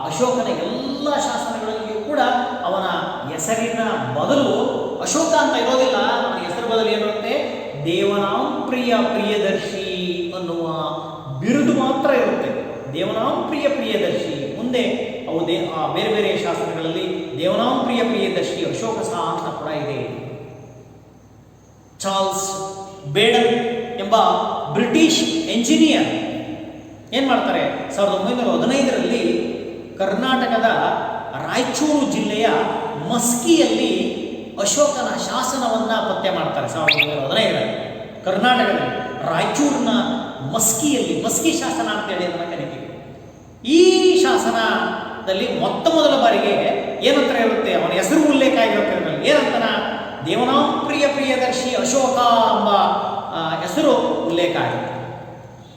ಅಶೋಕನ ಎಲ್ಲ ಶಾಸನಗಳಲ್ಲಿಯೂ ಕೂಡ ಅವನ ಹೆಸರಿನ ಬದಲು ಅಶೋಕ ಅಂತ ಇರೋದಿಲ್ಲ. ಅವನ ಹೆಸರು ಬದಲು ಏನಿರುತ್ತೆ? ದೇವನಾಂ ಪ್ರಿಯದರ್ಶಿ ಅನ್ನುವ ಬಿರುದು ಮಾತ್ರ ಇರುತ್ತೆ. ದೇವನಾಂ ಪ್ರಿಯದರ್ಶಿ. ಮುಂದೆ ಅವು ಬೇರೆ ಬೇರೆ ಶಾಸನಗಳಲ್ಲಿ ದೇವನಾಂ ಪ್ರಿಯದರ್ಶಿ ಅಶೋಕ ಸಹ ಅಂತ ಕೂಡ ಇದೆ. ಚಾರ್ಲ್ಸ್ ಬೇಡನ್ ಎಂಬ ಬ್ರಿಟಿಷ್ ಎಂಜಿನಿಯರ್ ಏನು ಮಾಡ್ತಾರೆ? 1915ರಲ್ಲಿ ಕರ್ನಾಟಕದ ರಾಯಚೂರು ಜಿಲ್ಲೆಯ ಮಸ್ಕಿಯಲ್ಲಿ ಅಶೋಕನ ಶಾಸನವನ್ನು ಪತ್ತೆ ಮಾಡ್ತಾರೆ. 1915ರಲ್ಲಿ ಕರ್ನಾಟಕದಲ್ಲಿ ರಾಯಚೂರಿನ ಮಸ್ಕಿ ಶಾಸನ ಅಂತೇಳಿ ಅದನ್ನು ಕರಿತೀವಿ. ಈ ಶಾಸನದಲ್ಲಿ ಮೊದಲ ಬಾರಿಗೆ ಏನಂತ ಇರುತ್ತೆ? ಅವನ ಹೆಸರು ಉಲ್ಲೇಖ ಆಗಿರುತ್ತೆ. ಅದರಲ್ಲಿ ಏನಂತನ? ದೇವನಾಂ ಪ್ರಿಯದರ್ಶಿ ಅಶೋಕ ಎಂಬ ಹೆಸರು ಉಲ್ಲೇಖ ಆಗುತ್ತೆ.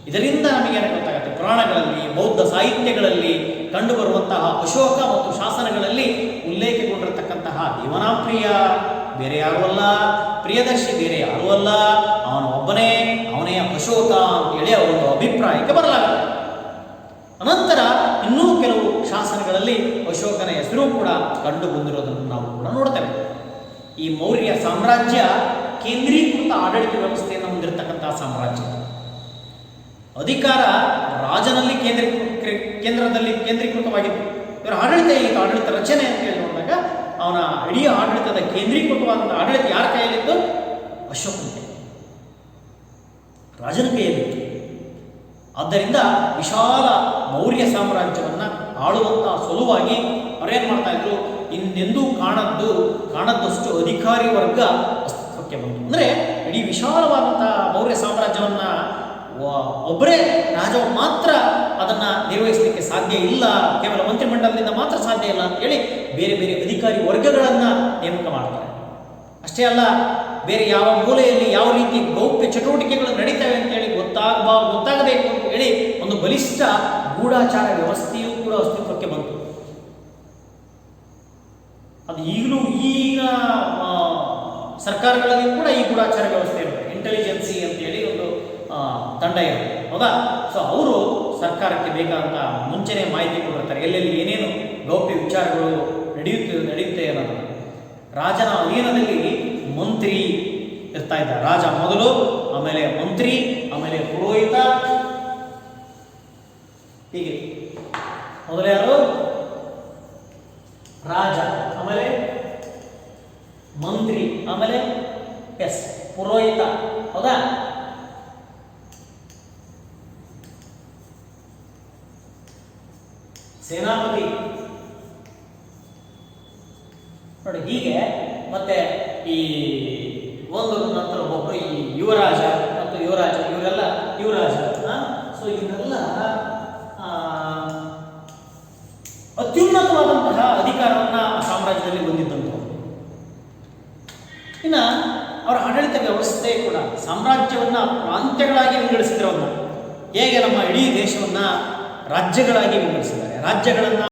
ಇದರಿಂದ ನಮಗೇನು ಗೊತ್ತಾಗುತ್ತೆ? ಪುರಾಣಗಳಲ್ಲಿ, ಬೌದ್ಧ ಸಾಹಿತ್ಯಗಳಲ್ಲಿ ಕಂಡುಬರುವಂತಹ ಅಶೋಕ ಮತ್ತು ಶಾಸನಗಳಲ್ಲಿ ಉಲ್ಲೇಖಗೊಂಡಿರತಕ್ಕಂತಹ ದೇವನಾಂ ಬೇರೆ ಯಾರೂ ಅಲ್ಲ, ಪ್ರಿಯದರ್ಶಿ ಬೇರೆ ಯಾರೂ ಅಲ್ಲ, ಅವನು ಒಬ್ಬನೇ, ಅವನೇ ಅಶೋಕ ಅಂತೇಳಿ ಅವರೊಂದು ಅಭಿಪ್ರಾಯಕ್ಕೆ ಬರಲಾಗುತ್ತೆ. ಅನಂತರ ಇನ್ನೂ ಕೆಲವು ಶಾಸನಗಳಲ್ಲಿ ಅಶೋಕನ ಹೆಸರು ಕೂಡ ಕಂಡು ಬಂದಿರೋದನ್ನು ನಾವು ಕೂಡ ನೋಡ್ತೇವೆ. ಈ ಮೌರ್ಯ ಸಾಮ್ರಾಜ್ಯ ಕೇಂದ್ರೀಕೃತ ಆಡಳಿತ ವ್ಯವಸ್ಥೆಯನ್ನು ಹೊಂದಿರತಕ್ಕಂತಹ ಸಾಮ್ರಾಜ್ಯ. ಅಧಿಕಾರ ರಾಜನಲ್ಲಿ ಕೇಂದ್ರದಲ್ಲಿ ಕೇಂದ್ರೀಕೃತವಾಗಿತ್ತು. ಇವರ ಆಡಳಿತ ರಚನೆ ಅಂತ ಹೇಳಿ ನೋಡಿದಾಗ ಅವನ ಇಡೀ ಆಡಳಿತದ ಕೇಂದ್ರೀಕೃತವಾದಂಥ ಆಡಳಿತ ಯಾರ ಕೈಯಲ್ಲಿತ್ತು? ಅಶೋಕನ ಕೈ, ರಾಜನ ಕೈಯಲ್ಲಿತ್ತು. ಆದ್ದರಿಂದ ವಿಶಾಲ ಮೌರ್ಯ ಸಾಮ್ರಾಜ್ಯವನ್ನು ಆಳುವಂತಹ ಸಲುವಾಗಿ ಅವರೇನು ಮಾಡ್ತಾ ಇದ್ರು? ಇನ್ನೆಂದೂ ಕಾಣದ್ದಷ್ಟು ಅಧಿಕಾರಿ ವರ್ಗ ಅಸ್ತಿತ್ವಕ್ಕೆ ಬಂತು. ಅಂದರೆ ಇಡೀ ವಿಶಾಲವಾದಂತಹ ಮೌರ್ಯ ಸಾಮ್ರಾಜ್ಯವನ್ನು ಒಬ್ಬರೇ ರಾಜ ಮಾತ್ರ ಅದನ್ನು ನಿರ್ವಹಿಸಲಿಕ್ಕೆ ಸಾಧ್ಯ ಇಲ್ಲ, ಕೇವಲ ಮಂತ್ರಿಮಂಡಲದಿಂದ ಮಾತ್ರ ಸಾಧ್ಯ ಇಲ್ಲ ಅಂತೇಳಿ ಬೇರೆ ಬೇರೆ ಅಧಿಕಾರಿ ವರ್ಗಗಳನ್ನು ನೇಮಕ ಮಾಡ್ತಾರೆ. ಅಷ್ಟೇ ಅಲ್ಲ, ಬೇರೆ ಯಾವ ಮೂಲೆಯಲ್ಲಿ ಯಾವ ರೀತಿ ಗೌಪ್ಯ ಚಟುವಟಿಕೆಗಳು ನಡೀತವೆ ಅಂತೇಳಿ ಗೊತ್ತಾಗಬೇಕು ಅಂತ ಹೇಳಿ ಒಂದು ಬಲಿಷ್ಠ ಗೂಢಾಚಾರ ವ್ಯವಸ್ಥೆಯೂ ಕೂಡ ಅಸ್ತಿತ್ವಕ್ಕೆ ಬಂತು. ಅದು ಈಗಲೂ ಈಗ ಸರ್ಕಾರಗಳಲ್ಲಿ ಕೂಡ ಈ ಗೂಢಾಚಾರ ವ್ಯವಸ್ಥೆ ಇರುತ್ತೆ. ಇಂಟೆಲಿಜೆನ್ಸಿ ಅಂತೇಳಿ ಒಂದು ತಂಡ ಇರುತ್ತೆ, ಹೌದಾ? ಸೊ ಅವರು ಸರ್ಕಾರಕ್ಕೆ ಬೇಕಾದಂಥ ಮುಂಚೆನೇ ಮಾಹಿತಿ ಕೊಟ್ಟಿರ್ತಾರೆ, ಎಲ್ಲೆಲ್ಲಿ ಏನೇನು ಗೌಪ್ಯ ವಿಚಾರಗಳು ನಡೆಯುತ್ತೆ ಅನ್ನೋದನ್ನು. ರಾಜನ ಅಧೀನದಲ್ಲಿ ಮಂತ್ರಿ ಇರ್ತಾ ಇದ್ದ. ರಾಜ ಮೊದಲು, ಆಮೇಲೆ ಮಂತ್ರಿ, ಆಮೇಲೆ ಪುರೋಹಿತ, ಹೀಗೆ. ಮೊದಲು ಯಾರು? ರಾಜ, ಆಮೇಲೆ ಮಂತ್ರಿ, ಆಮೇಲೆ ಪುರೋಹಿತ, ಹೌದಾ? ಸೇನಾಪತಿ ನೋಡಿ, ಹೀಗೆ. ಮತ್ತೆ ಈ ಒಂದು ನಂತರ ಒಬ್ಬರು ಈ ಯುವರಾಜ ಮತ್ತು ಯುವರಾಜ, ಯುವರಾಜ. ಸೊ ಇವರೆಲ್ಲ ಅತ್ಯುನ್ನತವಾದಂತಹ ಅಧಿಕಾರವನ್ನು ಸಾಮ್ರಾಜ್ಯದಲ್ಲಿ ಹೊಂದಿದ್ದಂಥವ್ರು. ಇನ್ನು ಅವರ ಆಡಳಿತ ವ್ಯವಸ್ಥೆ ಕೂಡ ಸಾಮ್ರಾಜ್ಯವನ್ನು ಪ್ರಾಂತ್ಯಗಳಾಗಿ ವಿಂಗಡಿಸಿದ್ರು. ಹೇಗೆ ನಮ್ಮ ಇಡೀ ದೇಶವನ್ನು ರಾಜ್ಯಗಳಾಗಿ ವಿಂಗಡಿಸಿದ್ದಾರೆ. ರಾಜ್ಯಗಳನ್ನು